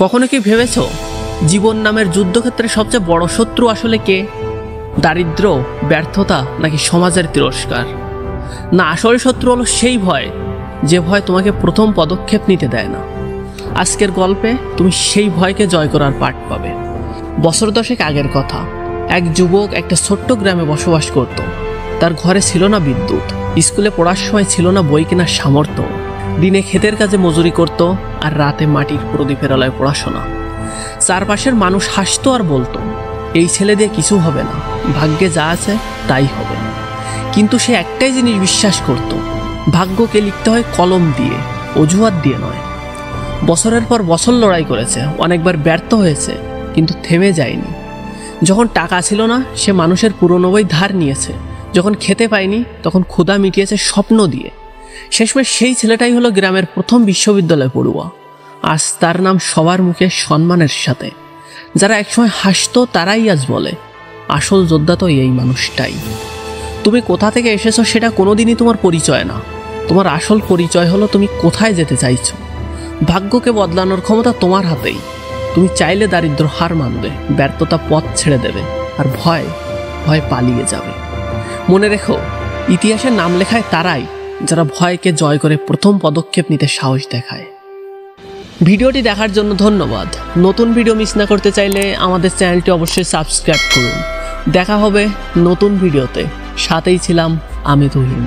কখনো কি ভেবেছো জীবন নামের যুদ্ধক্ষেত্রে সবচেয়ে বড় শত্রু আসলে কে? দারিদ্র, ব্যর্থতা, নাকি সমাজের তিরস্কার? না, আসল শত্রু হলো সেই ভয়, যে ভয় তোমাকে প্রথম পদক্ষেপ নিতে দেয় না। আজকের গল্পে তুমি সেই ভয়কে জয় করার পাঠ পাবে। বছর 10 আগের কথা। এক যুবক একটা ছোট্ট গ্রামে বসবাস করত। তার ঘরে ছিল না বিদ্যুৎ, স্কুলে পড়ার সময় ছিল না বই কেনার সামর্থ্য। দিনে ক্ষেতের কাজে মজুরি করত, আর রাতে মাটির প্রদীপের আলোয় পড়াশোনা। চারপাশের মানুষ হাসতো আর বলতো, এই ছেলে দিয়ে কিছু হবে না, ভাগ্যে যা আছে তাই হবে। কিন্তু সে একটাই জিনিস বিশ্বাস করত, ভাগ্যকে লিখতে হয় কলম দিয়ে, অজুহাত দিয়ে নয়। বছরের পর বছর লড়াই করেছে, অনেকবার ব্যর্থ হয়েছে, কিন্তু থেমে যায়নি। যখন টাকা ছিল না, সে মানুষের পুরনো বই ধার নিয়েছে। যখন খেতে পায়নি, তখন ক্ষুধা মিটিয়েছে স্বপ্ন দিয়ে। শেষমেশ সেই ছেলেটাই হলো গ্রামের প্রথম বিশ্ববিদ্যালয় পড়ুয়া। আজ তার নাম সবার মুখে সম্মানের সাথে। যারা একসময় হাসতো তারাই আজ বলে, আসল যোদ্ধা তো এই মানুষটাই। তুমি কোথা থেকে এসেছো সেটা কোনোদিনই তোমার পরিচয় না। তোমার আসল পরিচয় হলো তুমি কোথায় যেতে চাইছো। ভাগ্যকে বদলানোর ক্ষমতা তোমার হাতেই। তুমি চাইলে দারিদ্র হার মানবে, ব্যর্থতা পথ ছেড়ে দেবে, আর ভয় পালিয়ে যাবে। মনে রেখো, ইতিহাসে নাম লেখায় তারাই যারা ভয়কে জয় করে প্রথম পদক্ষেপ নিতে সাহস দেখায়। ভিডিওটি দেখার জন্য ধন্যবাদ। নতুন ভিডিও মিস না করতে চাইলে আমাদের চ্যানেলটি অবশ্যই সাবস্ক্রাইব করুন। দেখা হবে নতুন ভিডিওতে। সাথেই ছিলাম আমি তুহিন।